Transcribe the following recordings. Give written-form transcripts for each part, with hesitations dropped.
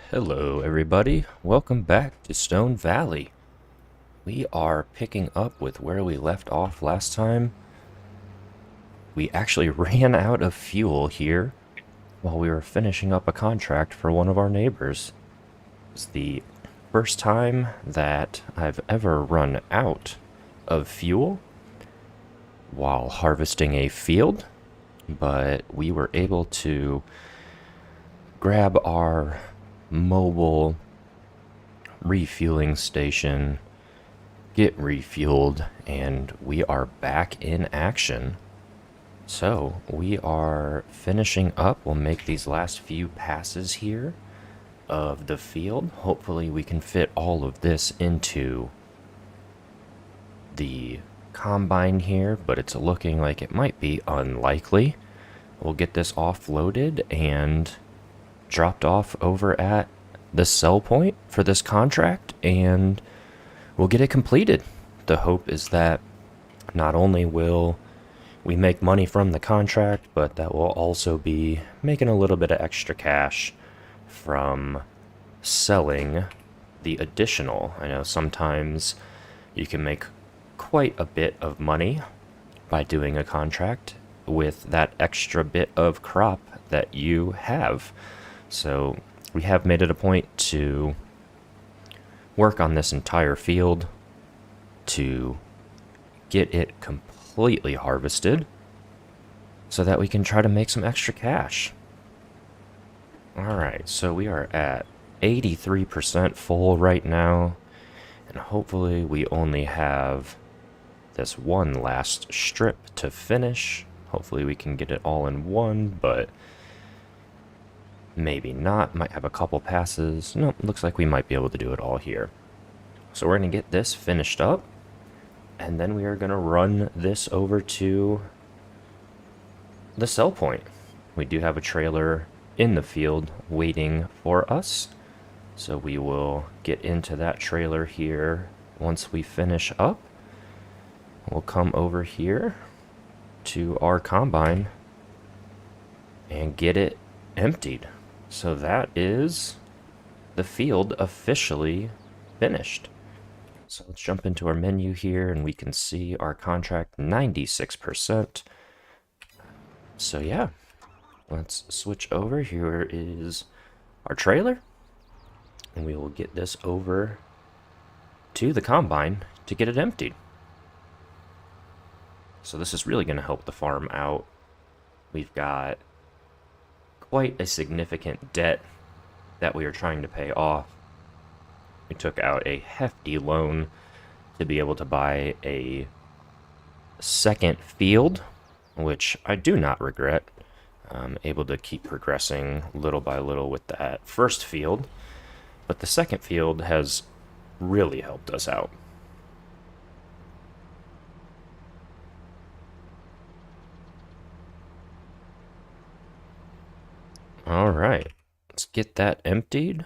Hello everybody, welcome back to Stone Valley. We are picking up with where we left off last time. We actually ran out of fuel here while we were finishing up a contract for one of our neighbors. It's the first time that I've ever run out of fuel while harvesting a field, but we were able to grab our mobile refueling station, get refueled, and we are back in action. So we are finishing up. We'll make these last few passes here of the field. Hopefully we can fit all of this into the combine here, but it's looking like it might be unlikely. We'll get this offloaded and dropped off over at the sell point for this contract, and we'll get it completed. The hope is that not only will we make money from the contract, but that we'll also be making a little bit of extra cash from selling the additional. I know sometimes you can make quite a bit of money by doing a contract with that extra bit of crop that you have. So we have made it a point to work on this entire field to get it completely harvested so that we can try to make some extra cash. Alright, so we are at 83% full right now, and hopefully we only have this one last strip to finish. Hopefully we can get it all in one, but maybe not. Might have a couple passes. No, looks like we might be able to do it all here. So we're going to get this finished up, and then we are going to run this over to the sell point. We do have a trailer in the field waiting for us, so we will get into that trailer here once we finish up. We'll come over here to our combine and get it emptied. So that is the field officially finished. So let's jump into our menu here, and we can see our contract 96%. So yeah, let's switch over. Here is our trailer, and we will get this over to the combine to get it emptied. So this is really going to help the farm out. We've got quite a significant debt that we are trying to pay off. We took out a hefty loan to be able to buy a second field, which I do not regret. I'm able to keep progressing little by little with that first field, but the second field has really helped us out. All right, let's get that emptied.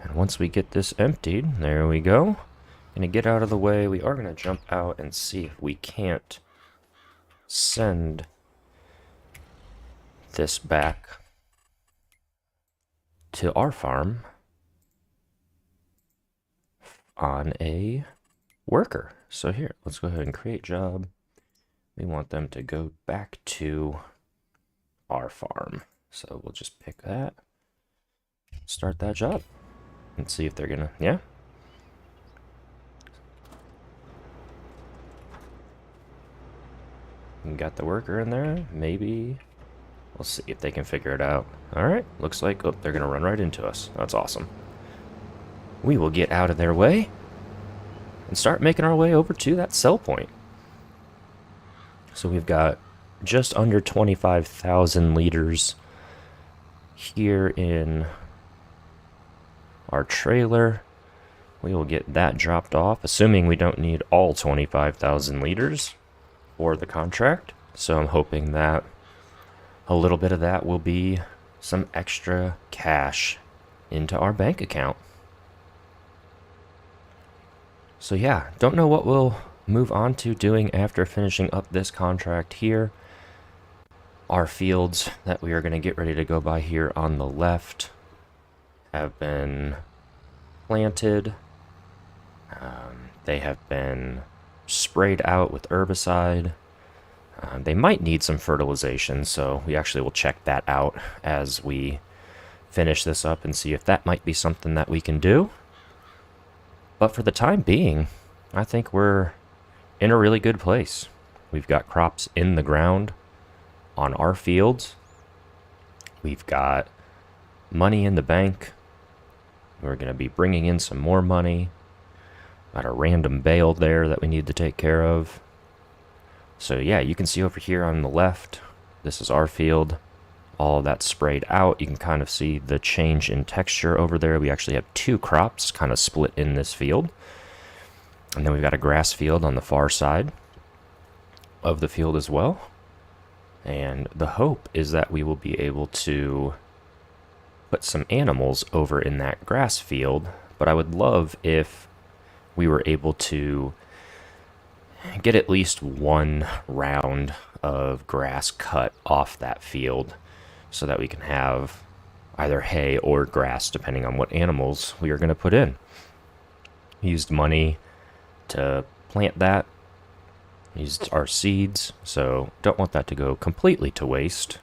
And once we get this emptied, there we go. Gonna get out of the way. We are gonna jump out and see if we can't send this back to our farm on a worker. So here, let's go ahead and create job. We want them to go back to our farm. So we'll just pick that, start that job, and see if they're gonna, yeah. We got the worker in there, maybe. We'll see if they can figure it out. Alright, looks like, oh, they're gonna run right into us. That's awesome. We will get out of their way and start making our way over to that sell point. So we've got just under 25,000 liters here in our trailer. we will get that dropped off, assuming we don't need all 25,000 liters for the contract. So I'm hoping that a little bit of that will be some extra cash into our bank account. So yeah, don't know what we'll move on to doing after finishing up this contract here. Our fields that we are going to get ready to go by here on the left have been planted. They have been sprayed out with herbicide. They might need some fertilization, so we actually will check that out as we finish this up and see if that might be something that we can do. But for the time being, I think we're in a really good place. We've got crops in the ground on our fields. We've got money in the bank. We're going to be bringing in some more money. Got a random bale there that we need to take care of. So yeah, you can see over here on the left, this is our field. All of that's sprayed out. You can kind of see the change in texture over there. We actually have two crops kind of split in this field. And then we've got a grass field on the far side of the field as well. And the hope is that we will be able to put some animals over in that grass field. But I would love if we were able to get at least one round of grass cut off that field so that we can have either hay or grass depending on what animals we are going to put in. We used money to plant that, used our seeds, so don't want that to go completely to waste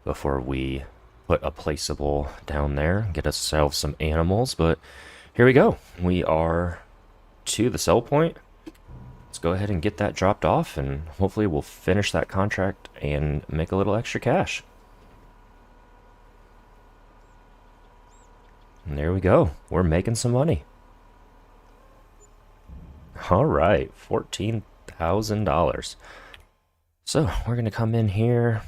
before we put a placeable down there, get ourselves some animals. But here we go. We are to the sell point. Let's go ahead and get that dropped off, and hopefully we'll finish that contract and make a little extra cash. And there we go. We're making some money. All right, $14,000. So we're going to come in here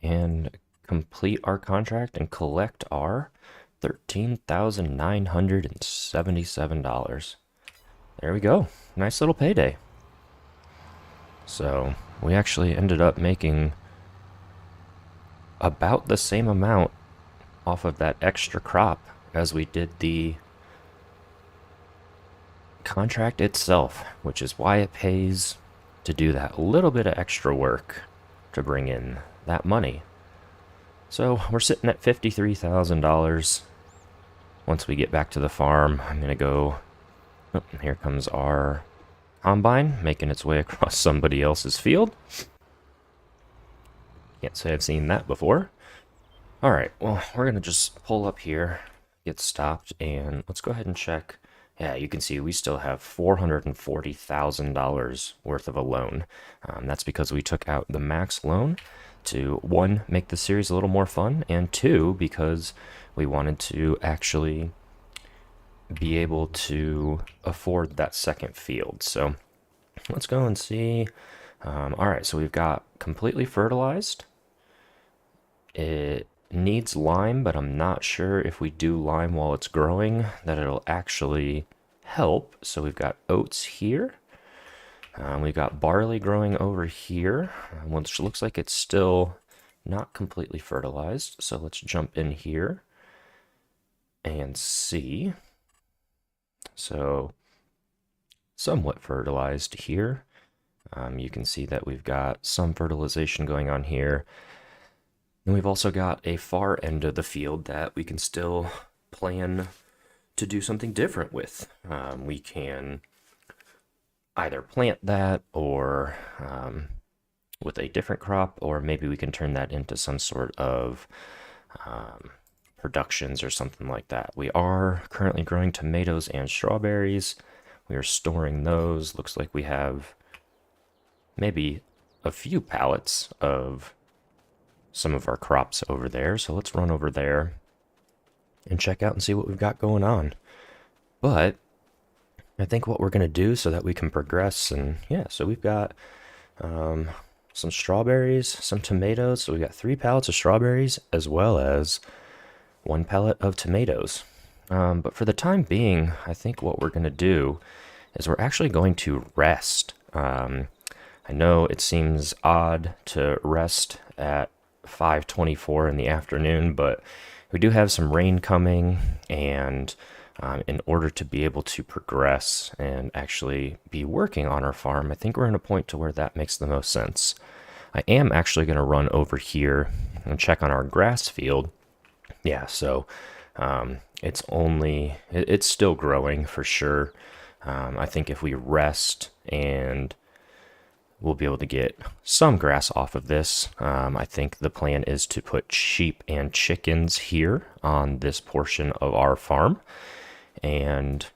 and complete our contract and collect our $13,977. There we go. Nice little payday. So we actually ended up making about the same amount off of that extra crop as we did the contract itself, which is why it pays to do that little bit of extra work to bring in that money. So we're sitting at $53,000. Once we get back to the farm, I'm going to go... Oh, here comes our combine making its way across somebody else's field. Can't say I've seen that before. Alright, well, we're going to just pull up here, get stopped, and let's go ahead and check. Yeah, you can see we still have $440,000 worth of a loan. That's because we took out the max loan to, one, make the series a little more fun, and two, because we wanted to actually be able to afford that second field. So let's go and see. All right, so we've got completely fertilized. It needs lime, but I'm not sure if we do lime while it's growing that it'll actually help. So we've got oats here. We've got barley growing over here, which looks like it's still not completely fertilized. So let's jump in here and see. So somewhat fertilized here. You can see that we've got some fertilization going on here. And we've also got a far end of the field that we can still plan to do something different with. We can either plant that or with a different crop, or maybe we can turn that into some sort of productions or something like that. We are currently growing tomatoes and strawberries. We are storing those. Looks like we have maybe a few pallets of some of our crops over there. So let's run over there and check out and see what we've got going on. But I think what we're going to do so that we can progress, and yeah, so we've got some strawberries, some tomatoes. So we got 3 pallets of strawberries as well as 1 pallet of tomatoes. But for the time being, I think what we're going to do is we're actually going to rest. I know it seems odd to rest at 5:24 in the afternoon, but we do have some rain coming, and in order to be able to progress and actually be working on our farm, I think we're in a point to where that makes the most sense. I am actually going to run over here and check on our grass field. Yeah, so it's still growing for sure. I think if we rest and we'll be able to get some grass off of this. I think the plan is to put sheep and chickens here on this portion of our farm. And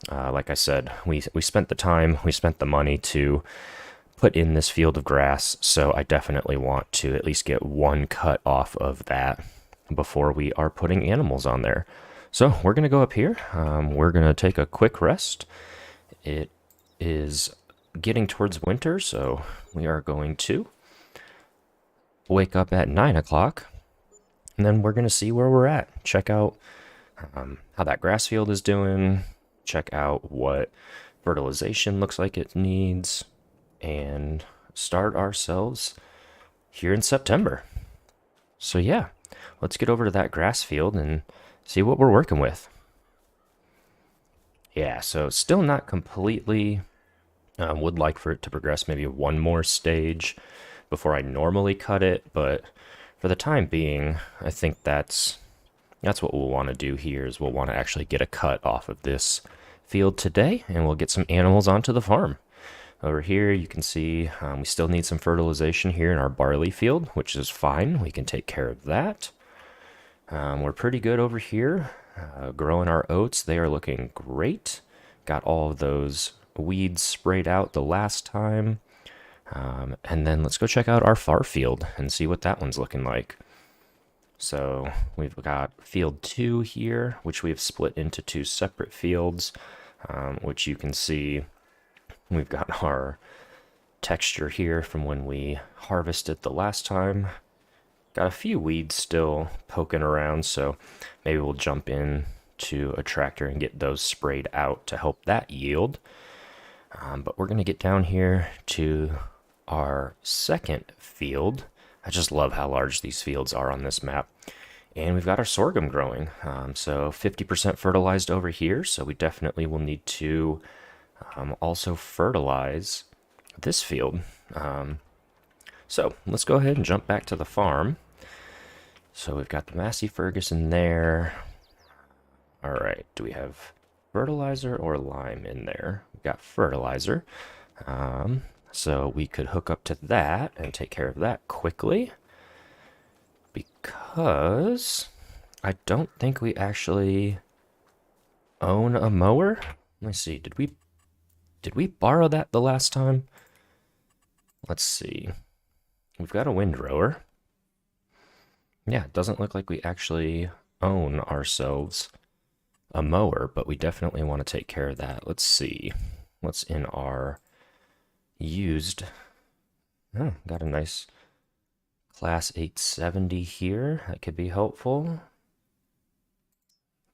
like I said, we spent the time, we spent the money to put in this field of grass. So I definitely want to at least get one cut off of that before we are putting animals on there. So we're going to go up here. We're going to take a quick rest. It is getting towards winter, so we are going to wake up at 9 o'clock, and then we're going to see where we're at. Check out how that grass field is doing, check out what fertilization looks like it needs, and start ourselves here in September. So yeah, let's get over to that grass field and see what we're working with. Yeah, so still not completely. Would like for it to progress maybe one more stage before I normally cut it, but for the time being, I think that's what we'll want to do here is we'll want to actually get a cut off of this field today, and we'll get some animals onto the farm. Over here, you can see we still need some fertilization here in our barley field, which is fine. We can take care of that. We're pretty good over here. Growing our oats, they are looking great. Got all of those weeds sprayed out the last time. And then let's go check out our far field and see what that one's looking like. So we've got field 2 here, which we've split into 2 separate fields, which you can see we've got our texture here from when we harvested the last time. Got a few weeds still poking around, so maybe we'll jump in to a tractor and get those sprayed out to help that yield. But we're going to get down here to our second field. I just love how large these fields are on this map. And we've got our sorghum growing. So 50% fertilized over here, so we definitely will need to also fertilize this field. So let's go ahead and jump back to the farm. So we've got the Massey Ferguson there. All right, do we have fertilizer or lime in there? We've got fertilizer. So we could hook up to that and take care of that quickly. Because I don't think we actually own a mower. Let me see, did we borrow that the last time? Let's see. We've got a windrower. Yeah, it doesn't look like we actually own ourselves a mower, but we definitely want to take care of that. Let's see what's in our used. Oh, got a nice class 870 here. That could be helpful.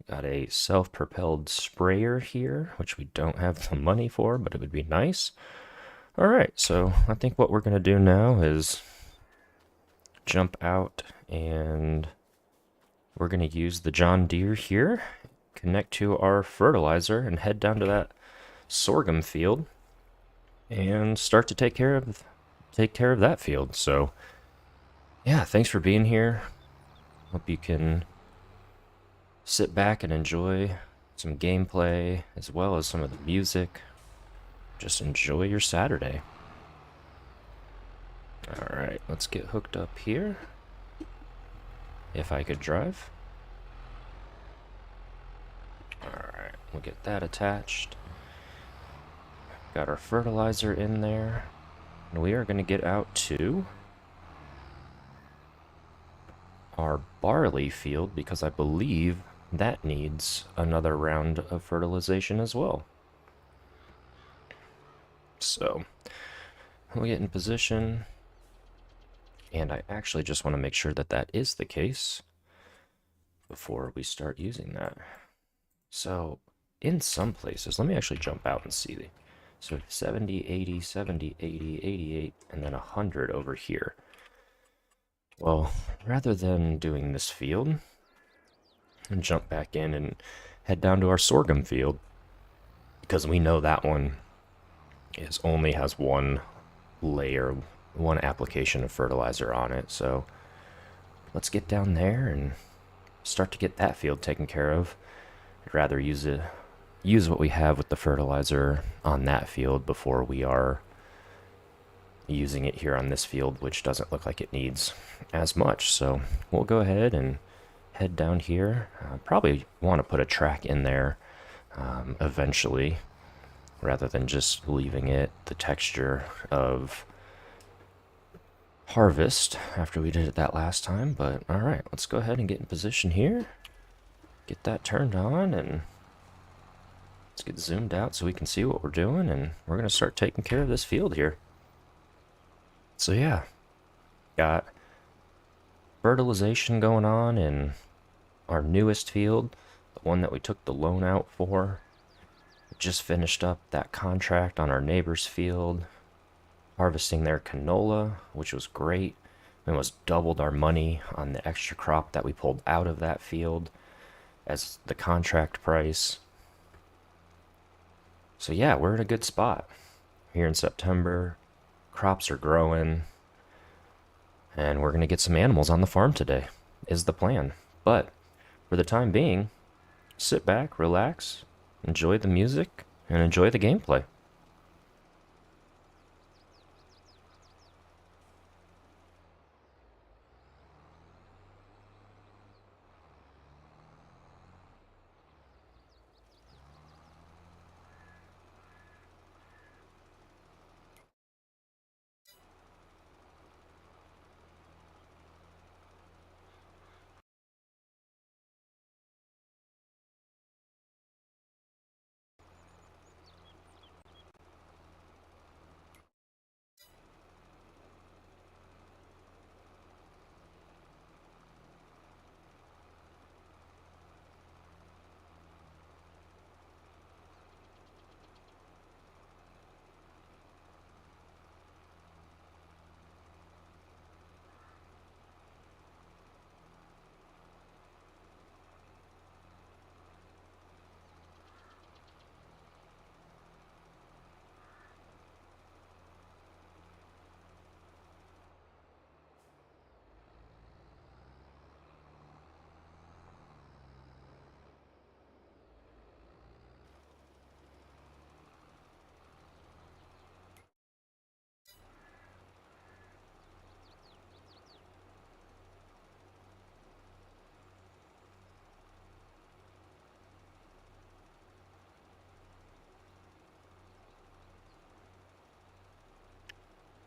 Got a self-propelled sprayer here, which we don't have the money for, but it would be nice. All right, so I think what we're going to do now is jump out, and we're going to use the John Deere here, connect to our fertilizer, and head down to that sorghum field and start to take care of that field. So yeah, thanks for being here. Hope you can sit back and enjoy some gameplay as well as some of the music. Just enjoy your Saturday. All right, let's get hooked up here. If I could drive. All right, we'll get that attached. Got our fertilizer in there. And we are going to get out to our barley field because I believe that needs another round of fertilization as well. So we'll get in position, and I actually just want to make sure that that is the case before we start using that. So in some places, let me actually jump out and see. So 70, 80, 70, 80, 88, and then 100 over here. Well, rather than doing this field, and jump back in and head down to our sorghum field, because we know that one only has one layer, one application of fertilizer on it. So let's get down there and start to get that field taken care of. I'd rather use what we have with the fertilizer on that field before we are using it here on this field, which doesn't look like it needs as much. So we'll go ahead and head down here. Probably want to put a track in there eventually, rather than just leaving it the texture of harvest after we did it that last time. But all right, let's go ahead and get in position here, get that turned on, and let's get zoomed out so we can see what we're doing, and we're going to start taking care of this field here. So yeah, got fertilization going on in our newest field, the one that we took the loan out for. Just finished up that contract on our neighbor's field, harvesting their canola, which was great. We almost doubled our money on the extra crop that we pulled out of that field as the contract price. So yeah, we're in a good spot here in September. Crops are growing, and we're going to get some animals on the farm today, is the plan. But for the time being, sit back, relax, enjoy the music, and enjoy the gameplay.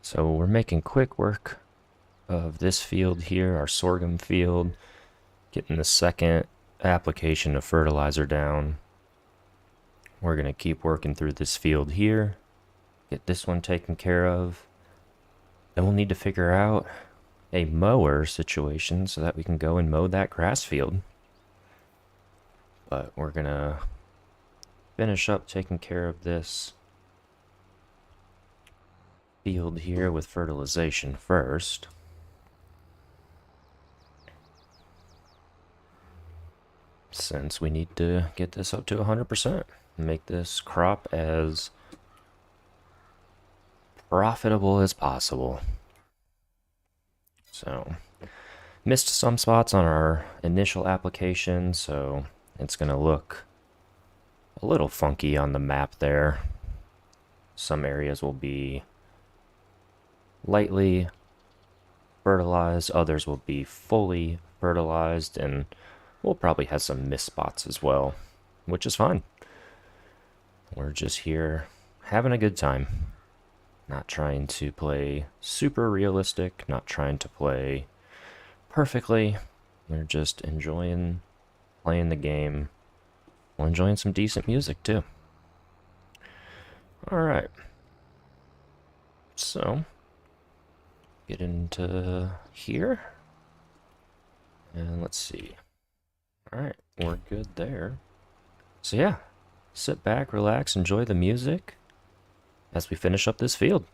So we're making quick work of this field here, our sorghum field, getting the second application of fertilizer down. We're going to keep working through this field here, get this one taken care of. Then we'll need to figure out a mower situation so that we can go and mow that grass field. But we're going to finish up taking care of this field here with fertilization first. Since we need to get this up to 100%, make this crop as profitable as possible. So, missed some spots on our initial application, so it's going to look a little funky on the map there. Some areas will be lightly fertilized, others will be fully fertilized, and we'll probably have some missed spots as well, which is fine. We're just here having a good time. Not trying to play super realistic, not trying to play perfectly. We're just enjoying playing the game while enjoying some decent music too. Alright. So, get into here. And let's see. Alright, we're good there. So yeah, sit back, relax, enjoy the music as we finish up this field.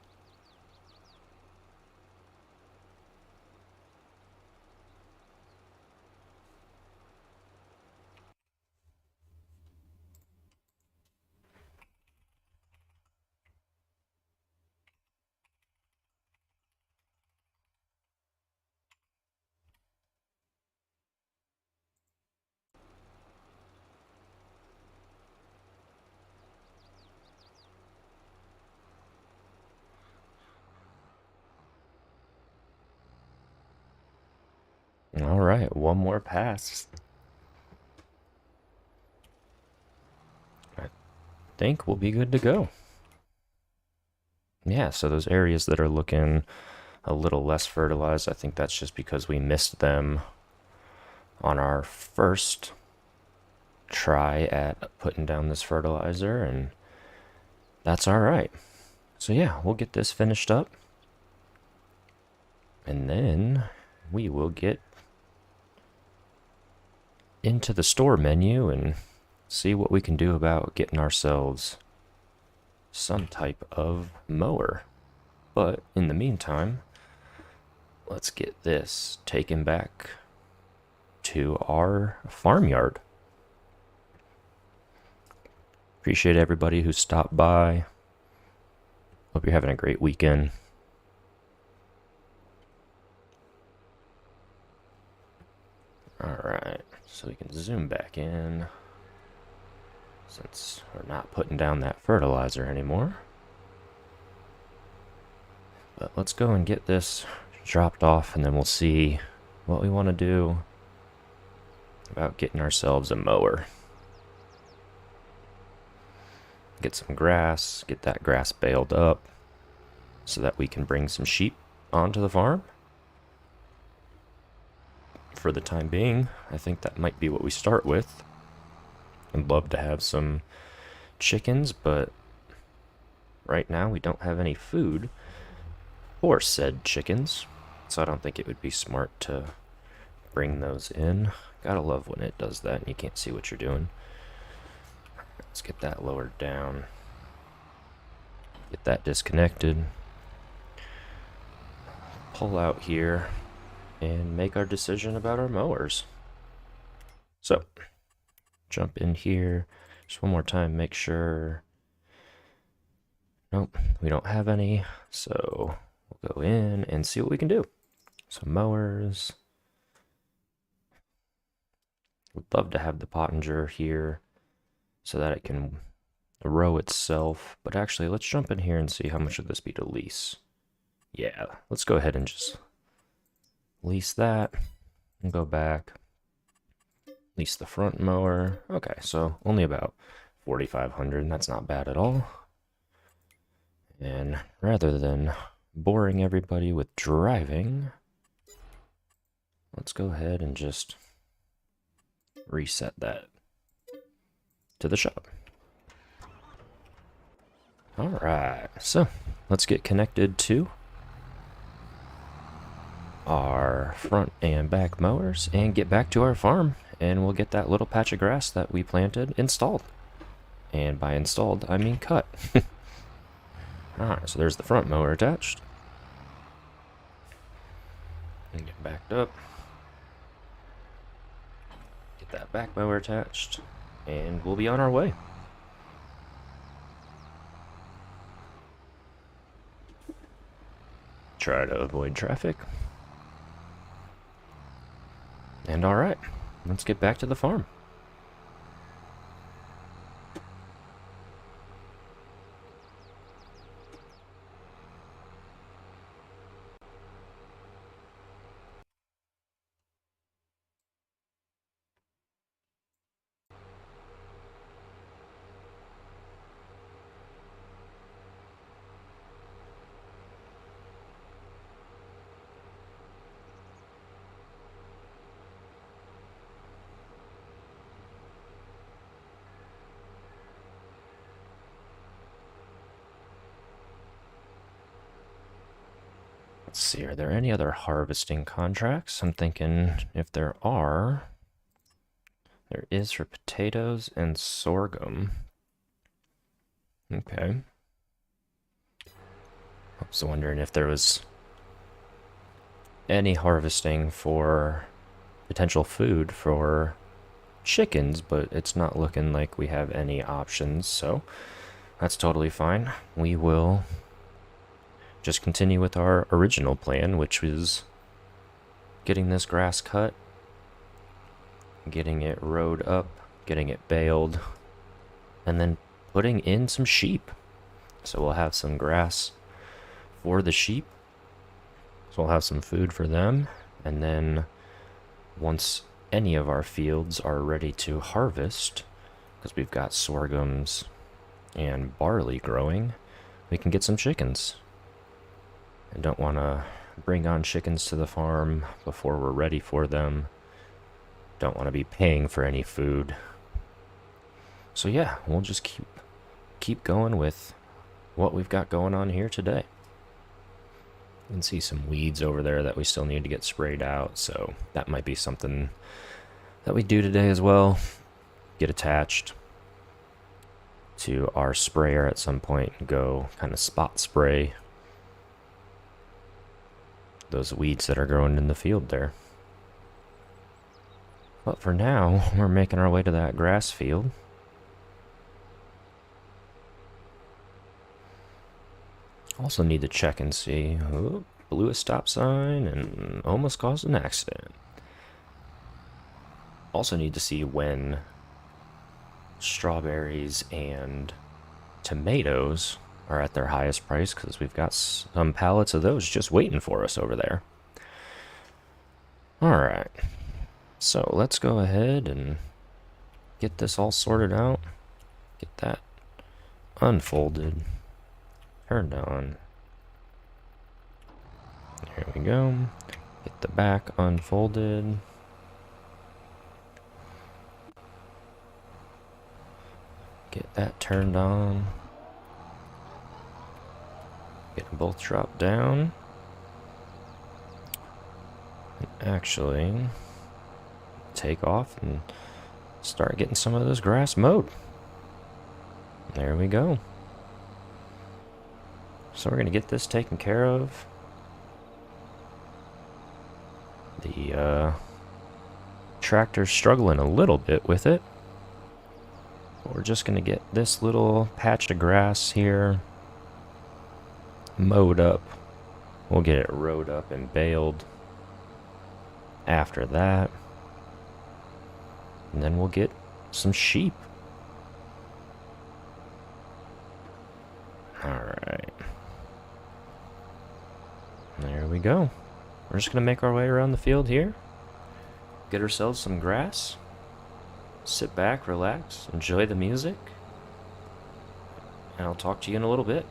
All right, one more pass. I think we'll be good to go. Yeah, so those areas that are looking a little less fertilized, I think that's just because we missed them on our first try at putting down this fertilizer, and that's all right. So yeah, we'll get this finished up, and then we will get into the store menu and see what we can do about getting ourselves some type of mower. But in the meantime, let's get this taken back to our farmyard. Appreciate everybody who stopped by. Hope you're having a great weekend. Alright, so we can zoom back in since we're not putting down that fertilizer anymore. But let's go and get this dropped off, and then we'll see what we want to do about getting ourselves a mower. Get some grass, get that grass baled up so that we can bring some sheep onto the farm. For the time being, I think that might be what we start with. I'd love to have some chickens, but right now we don't have any food for said chickens, so I don't think it would be smart to bring those in. Gotta love when it does that and you can't see what you're doing. Let's get that lowered down. Get that disconnected. Pull out here and make our decision about our mowers. So, jump in here. Just one more time, make sure. Nope, we don't have any. So, we'll go in and see what we can do. So, mowers. Would love to have the Pottinger here so that it can row itself. But actually, let's jump in here and see how much would this be to lease. Yeah, let's go ahead and just lease that and go back. Lease the front mower. Okay, so only about 4,500. That's not bad at all. And rather than boring everybody with driving, let's go ahead and just reset that to the shop. All right, so let's get connected to our front and back mowers and get back to our farm, and we'll get that little patch of grass that we planted installed. And by installed, I mean cut. Alright, so there's the front mower attached. And get backed up. Get that back mower attached. And we'll be on our way. Try to avoid traffic. And alright, let's get back to the farm. Let's see, are there any other harvesting contracts? I'm thinking if there are, There is for potatoes and sorghum. Okay. I was wondering if there was any harvesting for potential food for chickens, but it's not looking like we have any options, so that's totally fine. We will just continue with our original plan, which was getting this grass cut, getting it rowed up, getting it baled, and then putting in some sheep. So we'll have some grass for the sheep. So we'll have some food for them. And then once any of our fields are ready to harvest, because we've got sorghums and barley growing, we can get some chickens. I don't want to bring on chickens to the farm before we're ready for them. Don't want to be paying for any food. So yeah, we'll just keep going with what we've got going on here today. You can see some weeds over there that we still need to get sprayed out, so that might be something that we do today as well. Get attached to our sprayer at some point and go kind of spot spray those weeds that are growing in the field there. But for now, we're making our way to that grass field. Also need to check and see. Oh, blew a stop sign and almost caused an accident. Also need to see when strawberries and tomatoes are at their highest price, because we've got some pallets of those just waiting for us over there. Alright, so let's go ahead and get this all sorted out. Get that unfolded, turned on. There we go. Get the back unfolded. Get that turned on. Get them both dropped down. And actually take off and start getting some of this grass mowed. There we go. So we're going to get this taken care of. The tractor's struggling a little bit with it. But we're just going to get this little patch of grass here mowed up. We'll get it rowed up and baled after that. And then we'll get some sheep. Alright. There we go. We're just going to make our way around the field here. Get ourselves some grass. Sit back, relax, enjoy the music. And I'll talk to you in a little bit.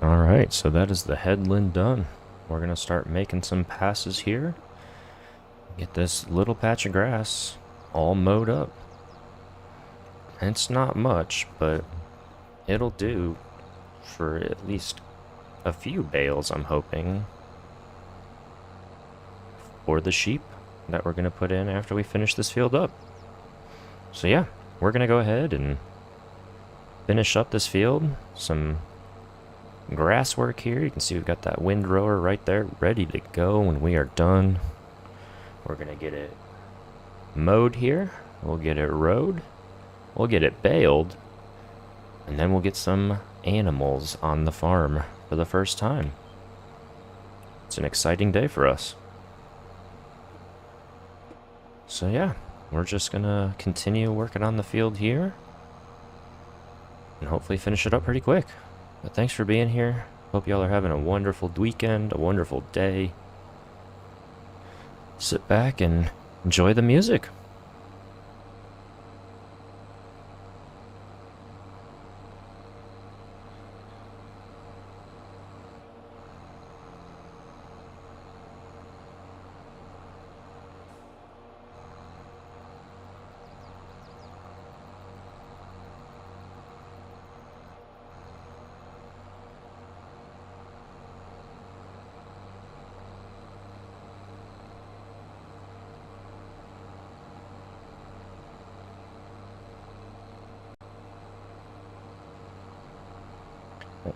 Alright, so that is the headland done. We're going to start making some passes here. Get this little patch of grass all mowed up. It's not much, but it'll do for at least a few bales, I'm hoping, for the sheep that we're going to put in after we finish this field up. So yeah, we're going to go ahead and finish up this field. Some grass work here. You can see we've got that windrower right there ready to go when we are done. We're going to get it mowed here. We'll get it rowed. We'll get it baled. And then we'll get some animals on the farm for the first time. It's an exciting day for us. So yeah, we're just gonna continue working on the field here and hopefully finish it up pretty quick. But thanks for being here. Hope y'all are having a wonderful weekend, a wonderful day. Sit back and enjoy the music.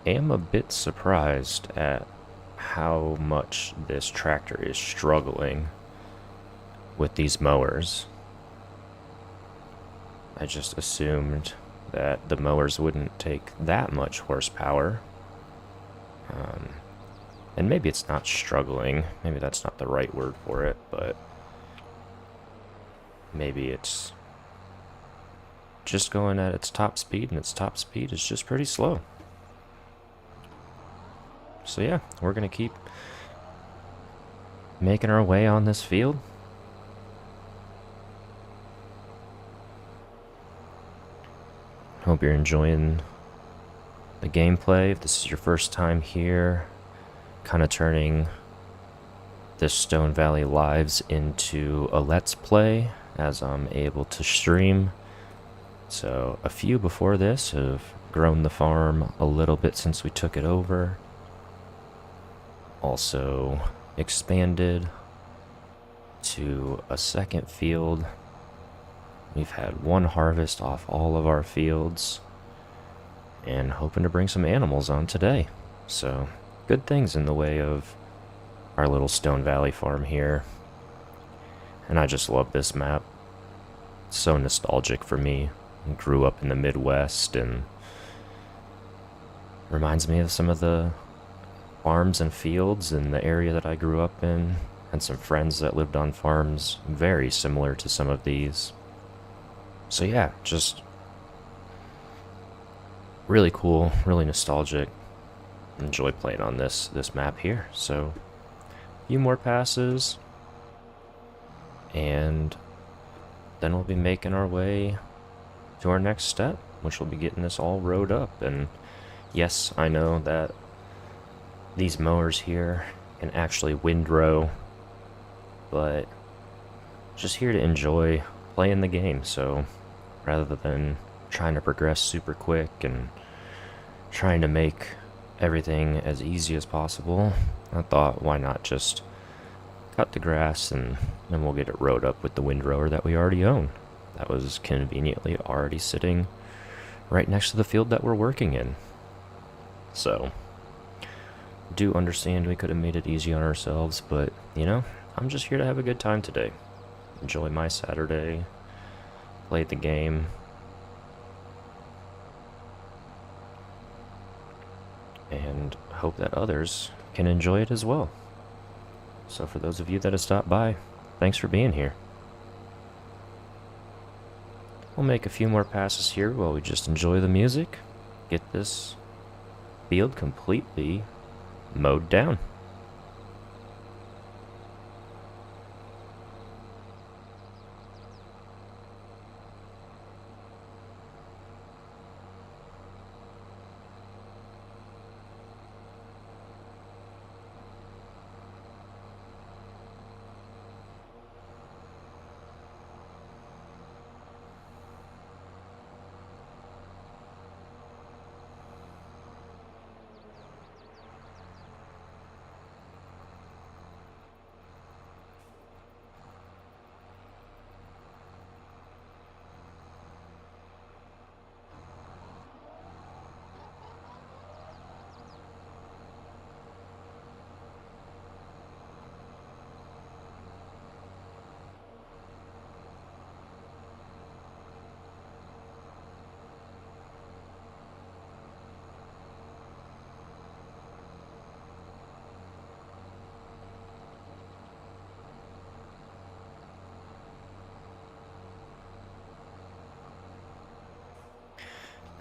I am a bit surprised at how much this tractor is struggling with these mowers. I just assumed that the mowers wouldn't take that much horsepower. And maybe it's not struggling. Maybe that's not the right word for it, but maybe it's just going at its top speed, and its top speed is just pretty slow. So yeah, we're gonna keep making our way on this field. Hope you're enjoying the gameplay. If this is your first time here, kind of turning this Stone Valley Lives into a Let's Play as I'm able to stream. So a few before this have grown the farm a little bit since we took it over. Also expanded to a second field. We've had one harvest off all of our fields and hoping to bring some animals on today. So good things in the way of our little Stone Valley farm here. And I just love this map. It's so nostalgic for me. I grew up in the Midwest and reminds me of some of the farms and fields in the area that I grew up in, and some friends that lived on farms very similar to some of these. So yeah, just really cool, really nostalgic. Enjoy playing on this map here. So a few more passes and then we'll be making our way to our next step, which will be getting this all rowed up. And yes, I know that these mowers here can actually windrow, but just here to enjoy playing the game. So rather than trying to progress super quick and trying to make everything as easy as possible, I thought, why not just cut the grass and then we'll get it rowed up with the windrower that we already own. That was conveniently already sitting right next to the field that we're working in. So do understand we could have made it easy on ourselves, but you know, I'm just here to have a good time today. Enjoy my Saturday, play the game, and hope that others can enjoy it as well. So for those of you that have stopped by, thanks for being here. We'll make a few more passes here while we just enjoy the music, get this field completely mowed down.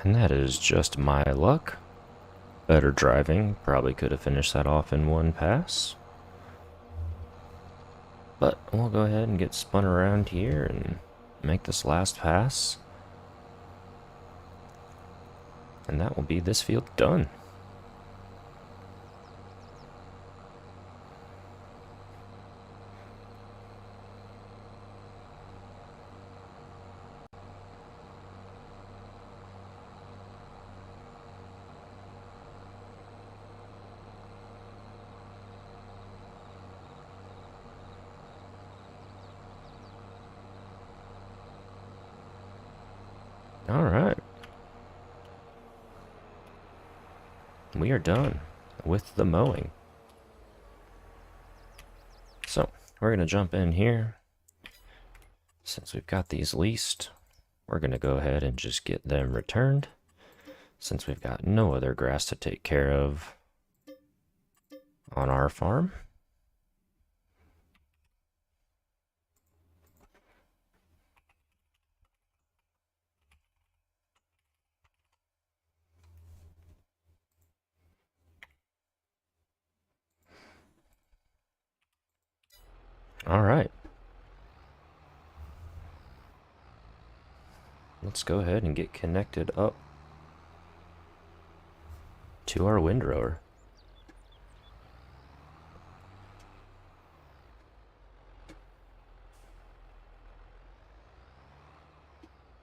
And that is just my luck. Better driving, probably could have finished that off in one pass. But we'll go ahead and get spun around here and make this last pass. And that will be this field done. Alright. We are done with the mowing. So, we're going to jump in here. Since we've got these leased, we're going to go ahead and just get them returned. Since we've got no other grass to take care of on our farm. Alright. Let's go ahead and get connected up to our windrower.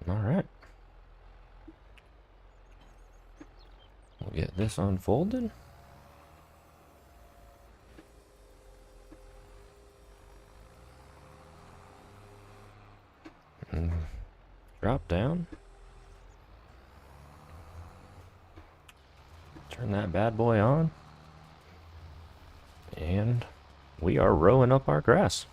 Alright. We'll get this unfolded. And drop down. Turn that bad boy on. And we are rowing up our grass.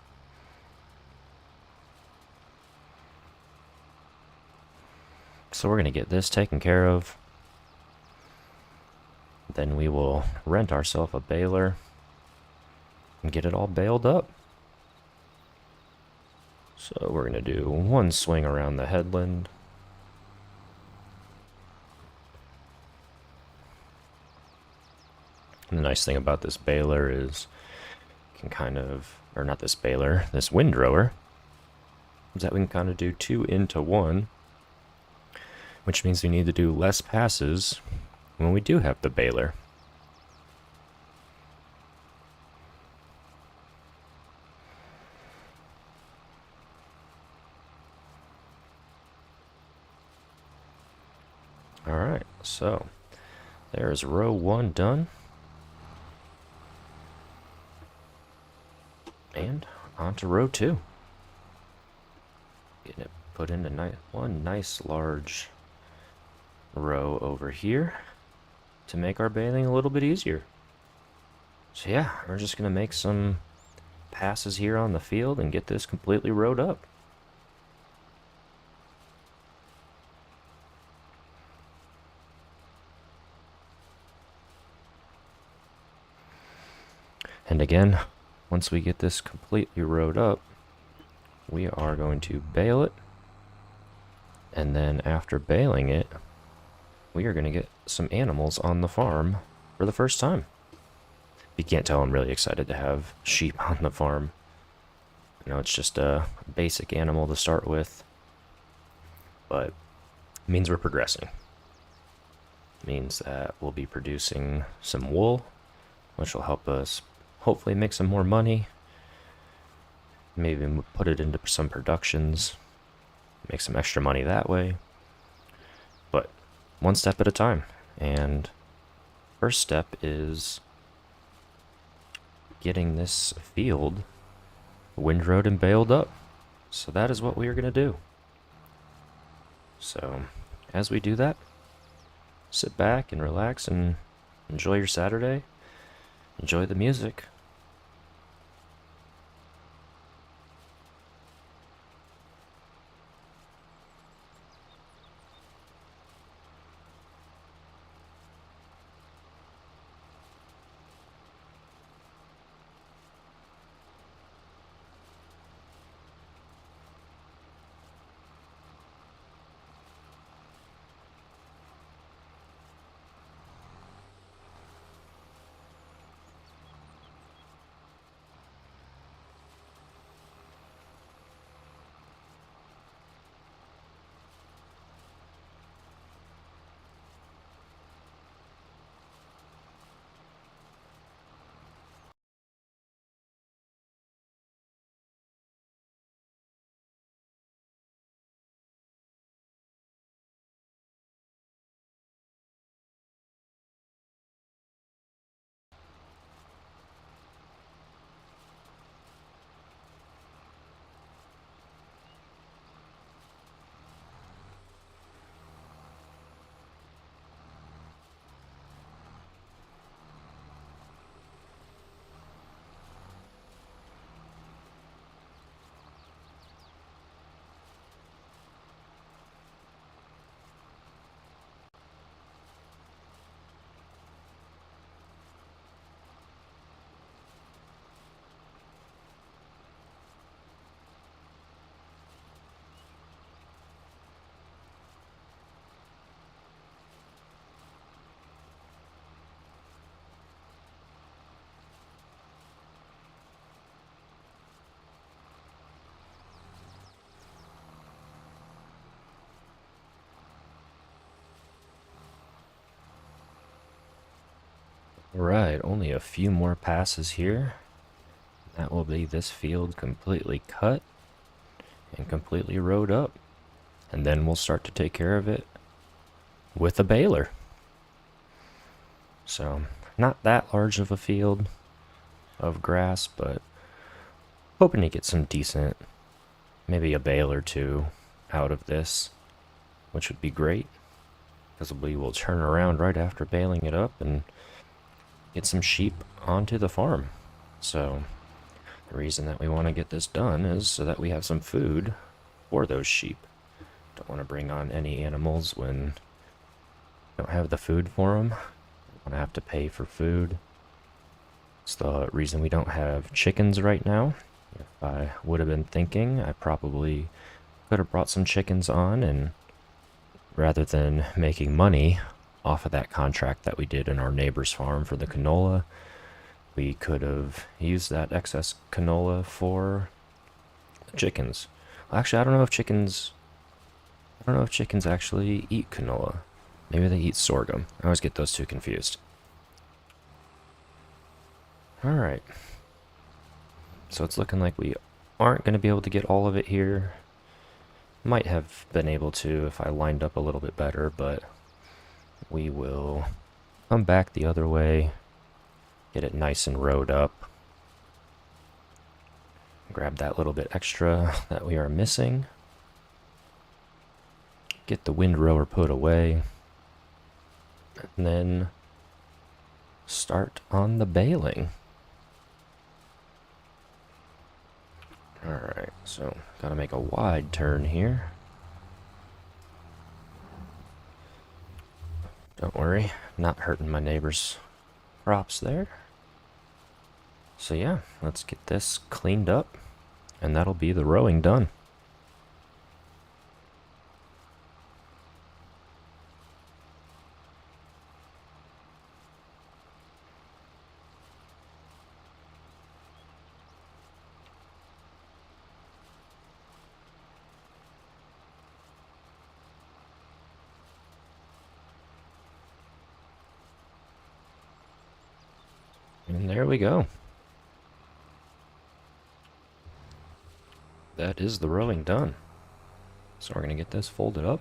So we're going to get this taken care of. Then we will rent ourselves a baler and get it all baled up. So we're going to do one swing around the headland. And the nice thing about this baler is you can kind of, or not this baler, this windrower, is that we can kind of do 2 into 1, which means we need to do less passes when we do have the baler. Alright, so there's row 1 done. And on to row 2. Getting it put into one nice large row over here to make our baling a little bit easier. So yeah, we're just going to make some passes here on the field and get this completely rowed up. And again, once we get this completely rowed up, we are going to bale it. And then after baling it, we are going to get some animals on the farm for the first time. You can't tell, I'm really excited to have sheep on the farm. You know, it's just a basic animal to start with, but it means we're progressing. It means that we'll be producing some wool, which will help us hopefully make some more money. Maybe put it into some productions, make some extra money that way. But one step at a time. And first step is getting this field windrowed and baled up. So that is what we are going to do. So as we do that, sit back and relax and enjoy your Saturday. Enjoy the music. Alright, only a few more passes here. That will be this field completely cut and completely rowed up. And then we'll start to take care of it with a baler. So, not that large of a field of grass, but hoping to get some decent, maybe a bale or two out of this, which would be great, because we will turn around right after baling it up and get some sheep onto the farm. So, the reason that we want to get this done is so that we have some food for those sheep. Don't want to bring on any animals when we don't have the food for them. Don't want to have to pay for food. It's the reason we don't have chickens right now. If I would have been thinking, I probably could have brought some chickens on, and rather than making money off of that contract that we did in our neighbor's farm for the canola, we could have used that excess canola for chickens. Well, actually, I don't know if chickens actually eat canola. Maybe they eat sorghum. I always get those two confused. Alright. So it's looking like we aren't going to be able to get all of it here. Might have been able to if I lined up a little bit better, but we will come back the other way, get it nice and rowed up. Grab that little bit extra that we are missing. Get the windrower put away. And then start on the baling. Alright, so gotta make a wide turn here. Don't worry, not hurting my neighbor's crops there. So yeah, let's get this cleaned up, and that'll be the rowing done. And there we go. That is the rowing done. So we're going to get this folded up.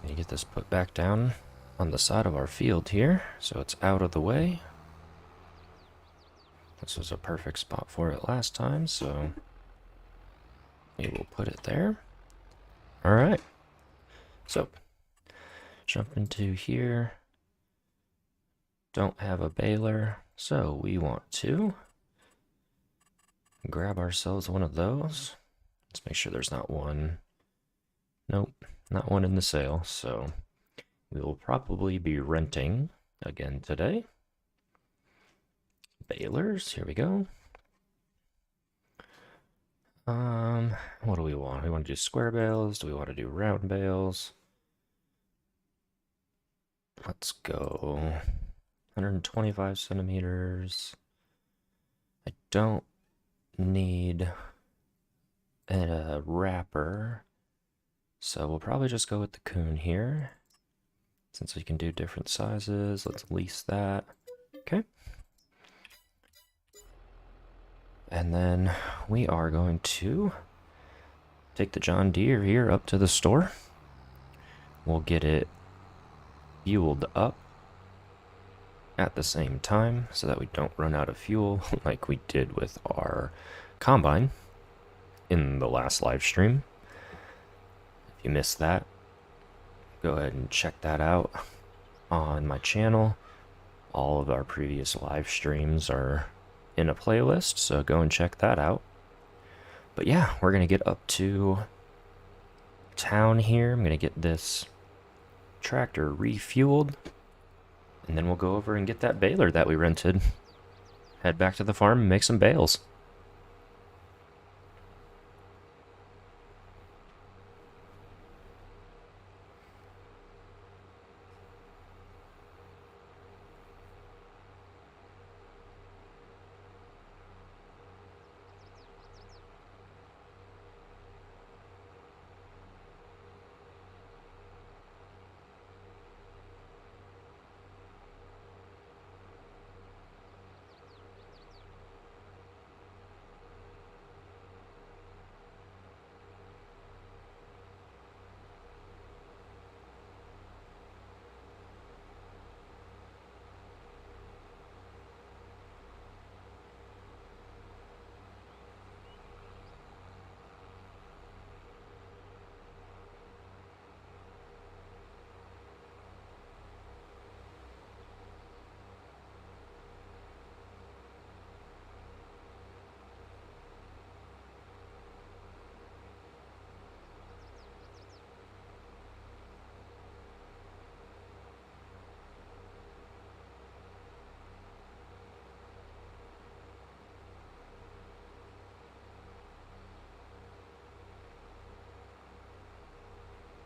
And get this put back down on the side of our field here, so it's out of the way. This was a perfect spot for it last time, so we will put it there. Alright. So, jump into here. Don't have a baler, so we want to grab ourselves one of those. Let's make sure there's not one. Nope, not one in the sale, so we will probably be renting again today. Balers, here we go. What do we want? We want to do square bales? Do we want to do round bales? Let's go 125 centimeters. I don't need a wrapper, so we'll probably just go with the coon here. Since we can do different sizes, let's lease that. Okay. And then we are going to take the John Deere here up to the store. We'll get it fueled up at the same time so that we don't run out of fuel like we did with our combine in the last live stream. If you missed that, go ahead and check that out on my channel. All of our previous live streams are in a playlist, so go and check that out. But yeah, we're gonna get up to town here. I'm gonna get this tractor refueled, and then we'll go over and get that baler that we rented. Head back to the farm and make some bales.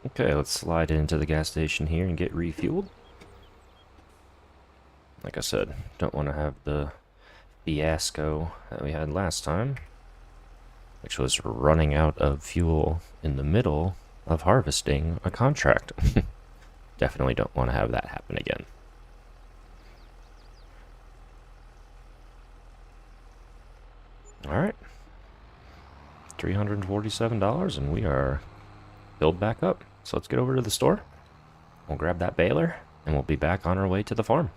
Okay, let's slide into the gas station here and get refueled. Like I said, don't want to have the fiasco that we had last time, which was running out of fuel in the middle of harvesting a contract. Definitely don't want to have that happen again. Alright. $347 and we are filled back up. So let's get over to the store. We'll grab that baler and we'll be back on our way to the farm.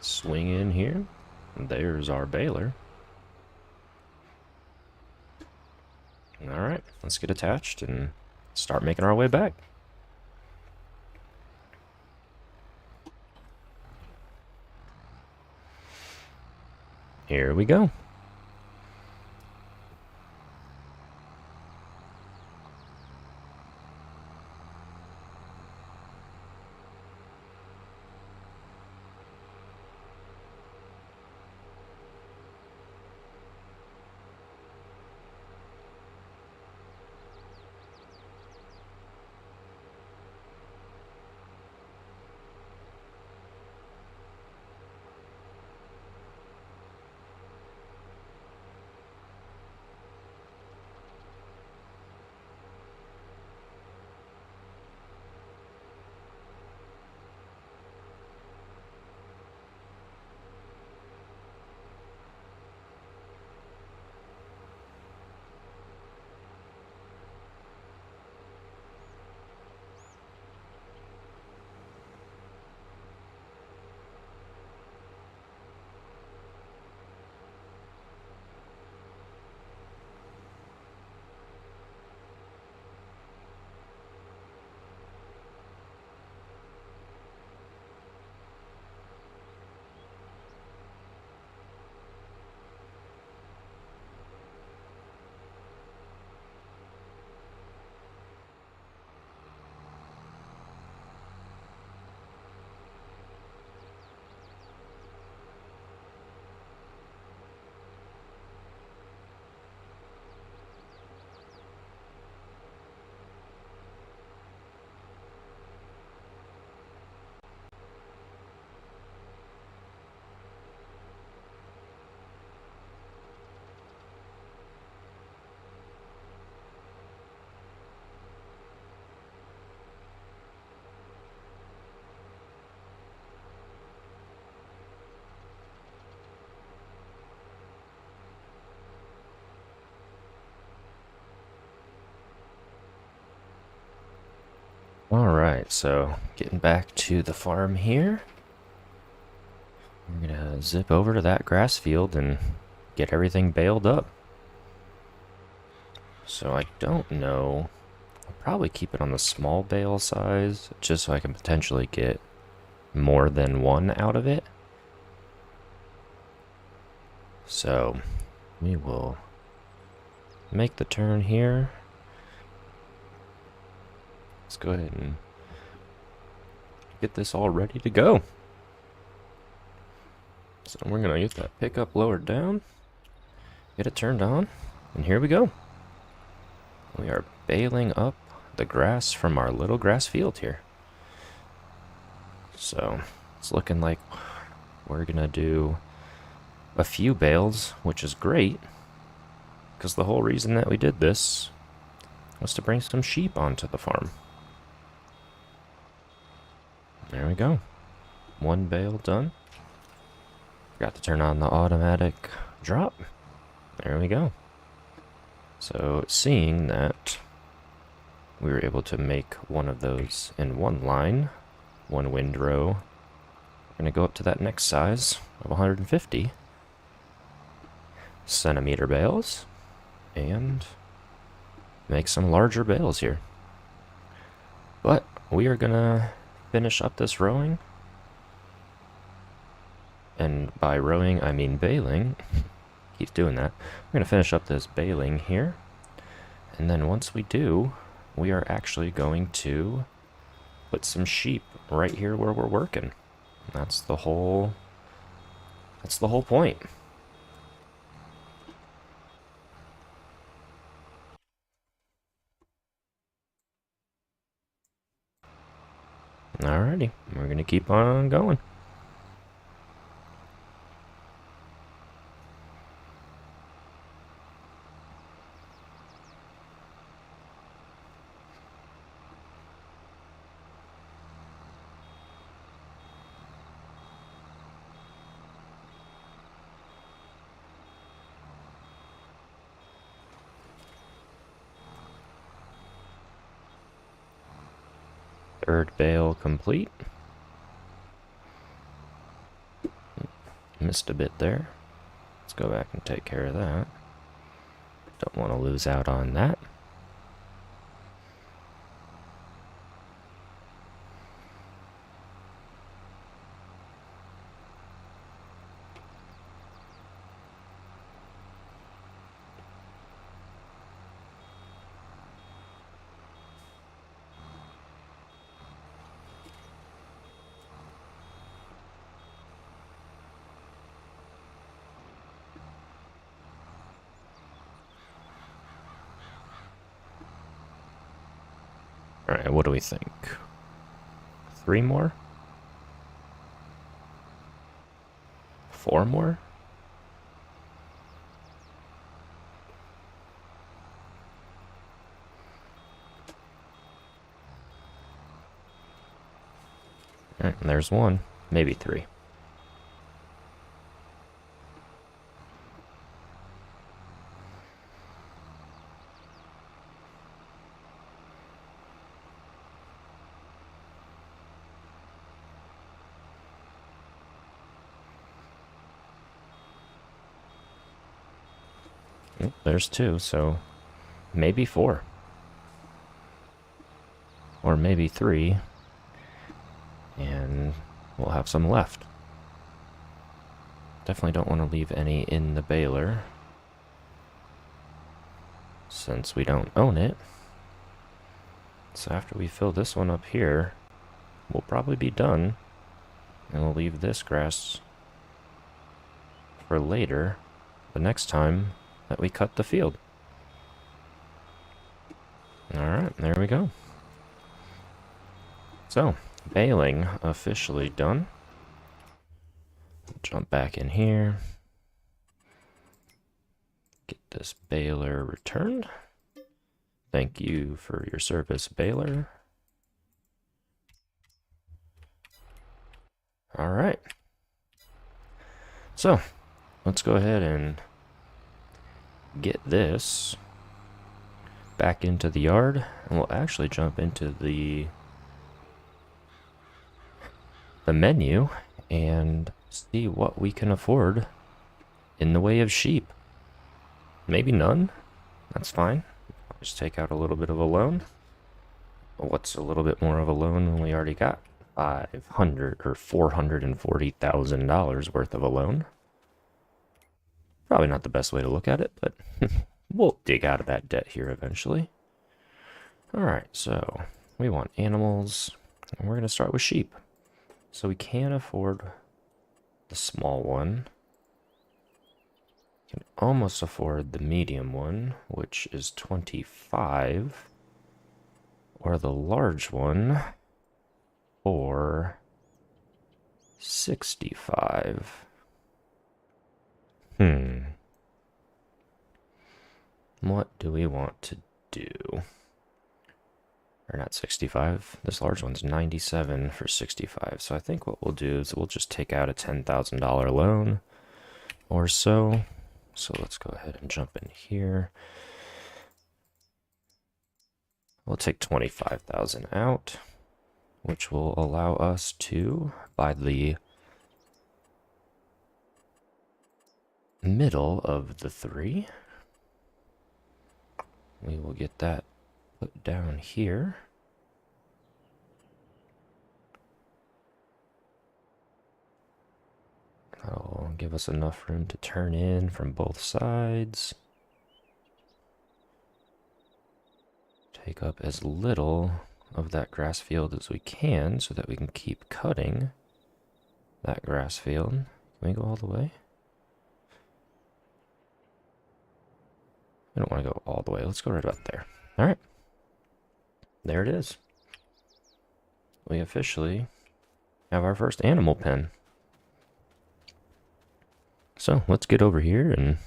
Swing in here. There's our baler. Alright, let's get attached and start making our way back. Here we go. Alright, so getting back to the farm here. We're gonna zip over to that grass field and get everything baled up. So I don't know. I'll probably keep it on the small bale size, just so I can potentially get more than one out of it. So we will make the turn here. Let's go ahead and get this all ready to go. So we're gonna get that pickup lowered down, get it turned on, and here we go. We are baling up the grass from our little grass field here. So it's looking like we're gonna do a few bales, which is great, because the whole reason that we did this was to bring some sheep onto the farm. There we go. One bale done. Forgot to turn on the automatic drop. There we go. So seeing that we were able to make one of those in one line, one windrow, we're going to go up to that next size of 150 centimeter bales and make some larger bales here. But we are going to finish up this rowing, and by rowing I mean baling. Keep doing that. We're going to finish up this baling here, And then once we do, we are actually going to put some sheep right here where we're working. That's the whole point. Alrighty, we're gonna keep on going. Third bale complete. Missed a bit there. Let's go back and take care of that. Don't want to lose out on that. Alright, what do we think? 3 more? 4 more? Alright, there's 1. Maybe 3. There's 2, so maybe 4. Or maybe 3. And we'll have some left. Definitely don't want to leave any in the baler, since we don't own it. So after we fill this one up here, we'll probably be done. And we'll leave this grass for later, the next time that we cut the field. Alright, there we go. So, baling officially done. Jump back in here. Get this baler returned. Thank you for your service, baler. Alright. So, let's go ahead and get this back into the yard, and we'll actually jump into the menu and see what we can afford in the way of sheep. Maybe none. That's fine. I'll just take out a little bit of a loan. What's a little bit more of a loan when we already got $500 or $440,000 worth of a loan? Probably not the best way to look at it, but we'll dig out of that debt here eventually. Alright, so we want animals, and we're going to start with sheep. So we can afford the small one. Can almost afford the medium one, which is 25. Or the large one for 65. What do we want to do? Or not 65. This large one's 97 for 65. So I think what we'll do is we'll just take out a $10,000 loan or so. So let's go ahead and jump in here. We'll take 25,000 out, which will allow us to buy the middle of the 3. We will get that put down here. That'll give us enough room to turn in from both sides. take up as little of that grass field as we can so that we can keep cutting that grass field. Can we go all the way? I don't want to go all the way. Let's go right about there. All right. There it is. We officially have our first animal pen. So let's get over here and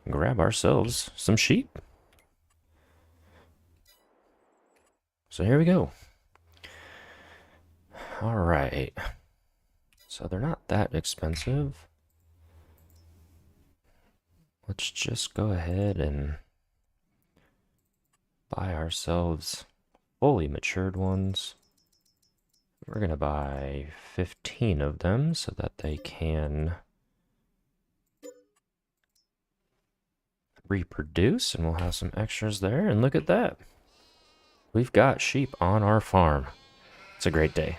grab ourselves some sheep. So here we go. All right. So they're not that expensive. Let's just go ahead and buy ourselves fully matured ones. We're going to buy 15 of them so that they can reproduce, and we'll have some extras there. And look at that. We've got sheep on our farm. It's a great day.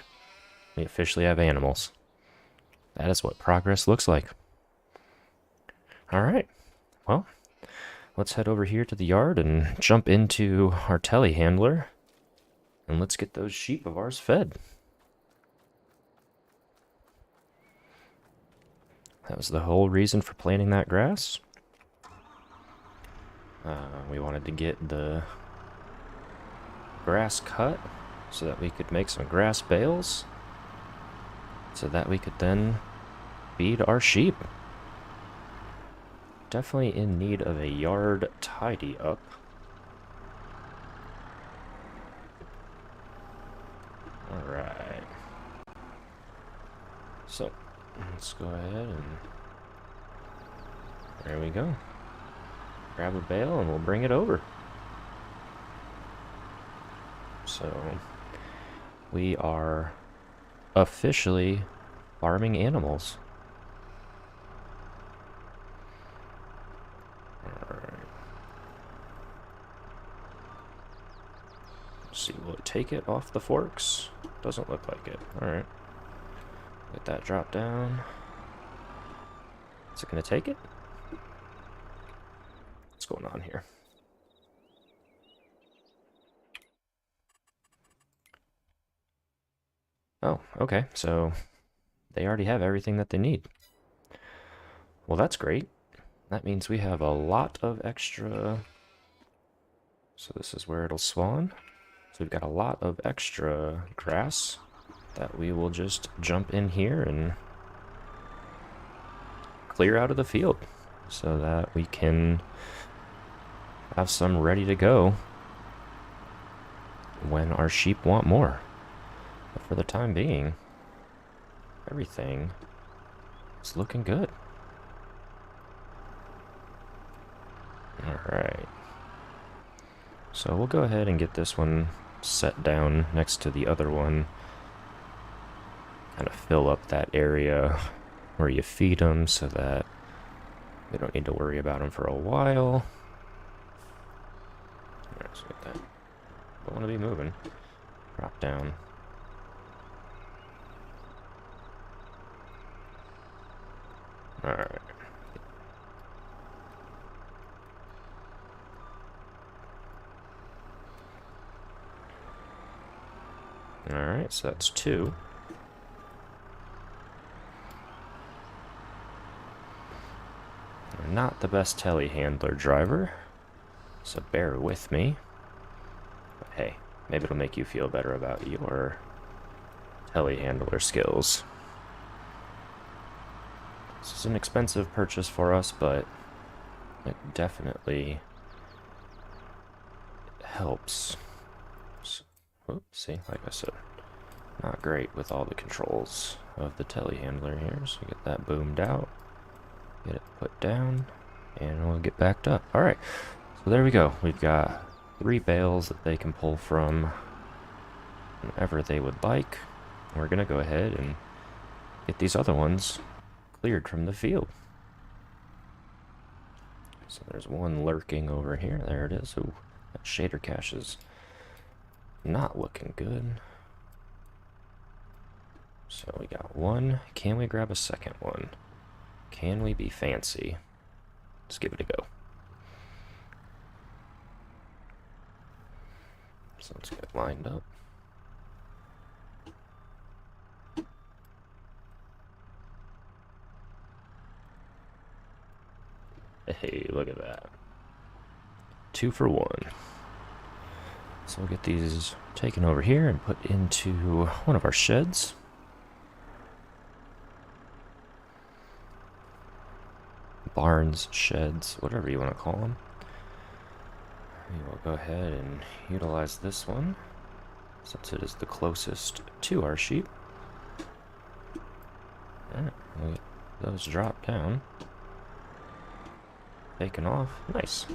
We officially have animals. That is what progress looks like. All right. Well, let's head over here to the yard and jump into our telehandler. And let's get those sheep of ours fed. That was the whole reason for planting that grass. We wanted to get the grass cut so that we could make some grass bales so that we could then feed our sheep. Definitely in need of a yard tidy up. Alright. So, let's go ahead and there we go. Grab a bale and we'll bring it over. So, we are officially farming animals. Alright. Let's see, will it take it off the forks? Doesn't look like it. Alright. Let that drop down. Is it going to take it? What's going on here? Oh, okay. So they already have everything that they need. Well, that's great. That means we have a lot of extra. So this is where it'll spawn. So we've got a lot of extra grass that we will just jump in here and clear out of the field so that we can have some ready to go when our sheep want more. But for the time being, everything is looking good. Alright. So we'll go ahead and get this one set down next to the other one. Kind of fill up that area where you feed them so that we don't need to worry about them for a while. Alright, so get that. Don't want to be moving. Drop down. Alright. Alright, so that's 2. I'm not the best telehandler driver, so bear with me. But hey, maybe it'll make you feel better about your telehandler skills. This is an expensive purchase for us, but it definitely helps. So, oops, see, like I said, not great with all the controls of the telehandler here. So get that boomed out, get it put down, and we'll get backed up. Alright, so there we go. We've got 3 bales that they can pull from whenever they would like. We're going to go ahead and get these other ones cleared from the field. So there's one lurking over here. There it is. Ooh, that shader cache is not looking good. So we got one. Can we grab a second one? Can we be fancy? Let's give it a go. So let's get lined up. Hey, look at that. 2 for 1. So we'll get these taken over here and put into one of our sheds. Barns, sheds, whatever you want to call them. We will go ahead and utilize this one, since it is the closest to our sheep. Alright, we'll get those drop down. Taken off. Nice.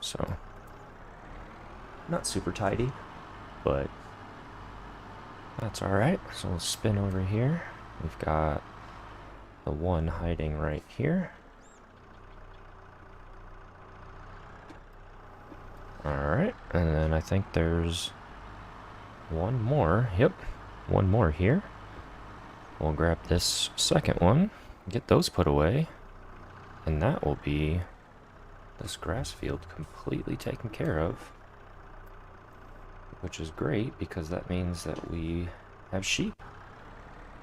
So, not super tidy, but that's alright. So we'll spin over here. We've got the one hiding right here. Alright, and then I think there's one more. Yep, one more here. We'll grab this second one, get those put away, and that will be this grass field completely taken care of. Which is great, because that means that we have sheep.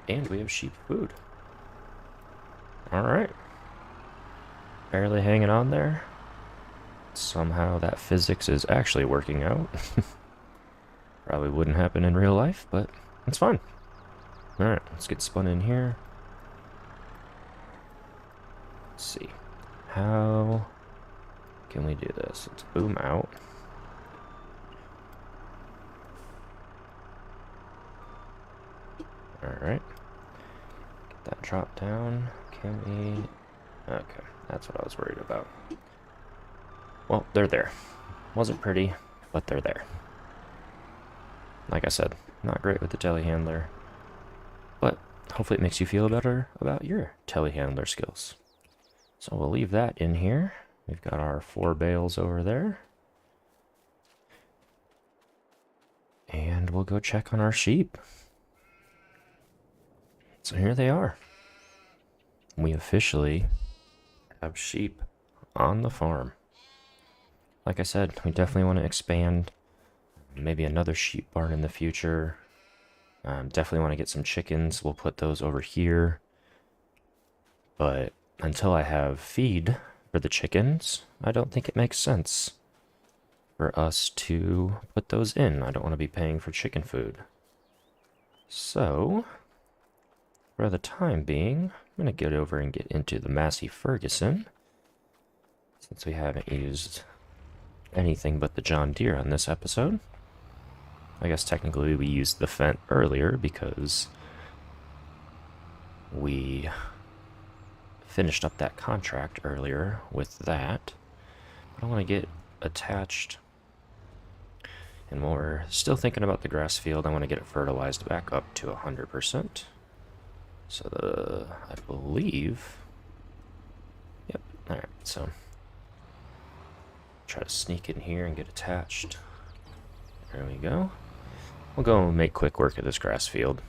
And we have sheep food. Alright. Barely hanging on there. Somehow that physics is actually working out. Probably wouldn't happen in real life, but it's fine. Alright, let's get spun in here. Let's see. How can we do this? Let's boom out. Alright. Get that drop down. Can we... Okay, that's what I was worried about. Well, they're there. Wasn't pretty, but they're there. Like I said, not great with the telehandler, but hopefully it makes you feel better about your telehandler skills. So we'll leave that in here. We've got our 4 bales over there. And we'll go check on our sheep. So here they are. We officially have sheep on the farm. Like I said, we definitely want to expand. Maybe another sheep barn in the future. Definitely want to get some chickens. We'll put those over here. But until I have feed for the chickens, I don't think it makes sense for us to put those in. I don't want to be paying for chicken food. So, for the time being, I'm going to get over and get into the Massey Ferguson, since we haven't used anything but the John Deere on this episode. I guess technically we used the Fendt earlier because we finished up that contract earlier with that. But I want to get attached, and while we're still thinking about the grass field, I want to get it fertilized back up to 100%. So I believe, yep, alright, so try to sneak in here and get attached. There we go. We'll go and make quick work of this grass field.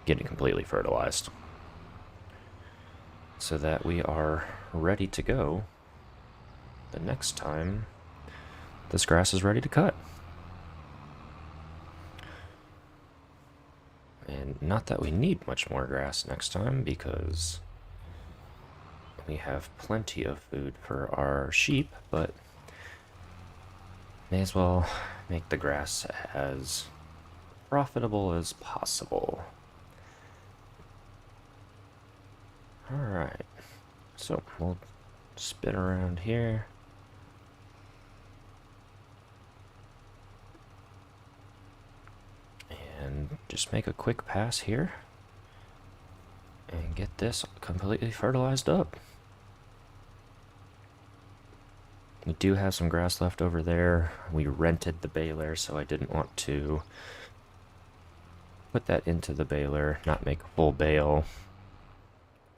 Get it completely fertilized, so that we are ready to go the next time this grass is ready to cut. And not that we need much more grass next time, because we have plenty of food for our sheep, but may as well make the grass as profitable as possible. Alright, so we'll spin around here. And just make a quick pass here and get this completely fertilized up. We do have some grass left over there. We rented the baler, so I didn't want to put that into the baler, not make a full bale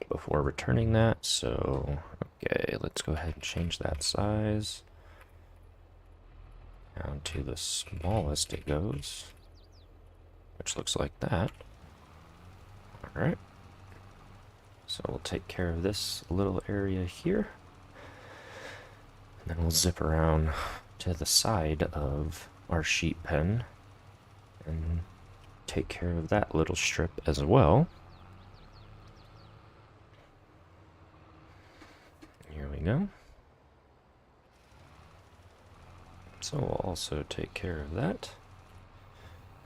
before returning that. So, okay, let's go ahead and change that size down to the smallest it goes, which looks like that. Alright. So we'll take care of this little area here. And then we'll zip around to the side of our sheep pen and take care of that little strip as well. Here we go. So we'll also take care of that.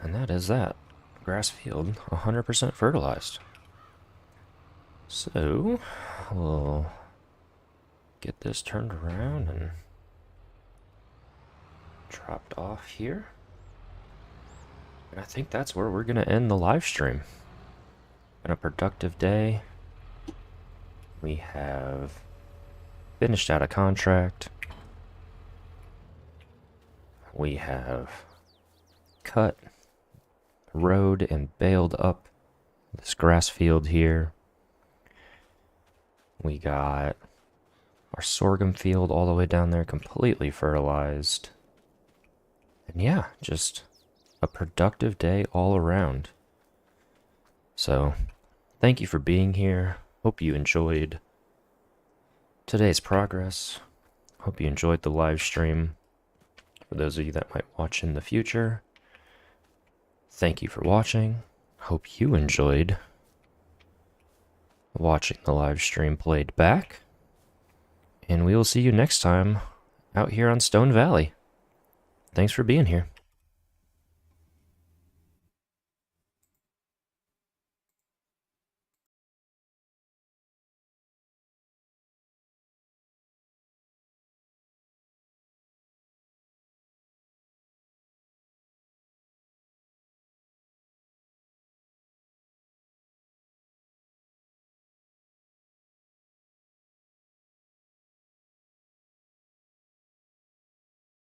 And that is that. Grass field, 100% fertilized. So, we'll get this turned around and dropped off here. And I think that's where we're going to end the live stream. Been a productive day. We have finished out a contract. We have cut, rode, and baled up this grass field here. We got our sorghum field all the way down there completely fertilized. And yeah, just a productive day all around. So, thank you for being here. Hope you enjoyed today's progress. Hope you enjoyed the live stream. For those of you that might watch in the future, thank you for watching. Hope you enjoyed watching the live stream played back. And we will see you next time out here on Stone Valley. Thanks for being here.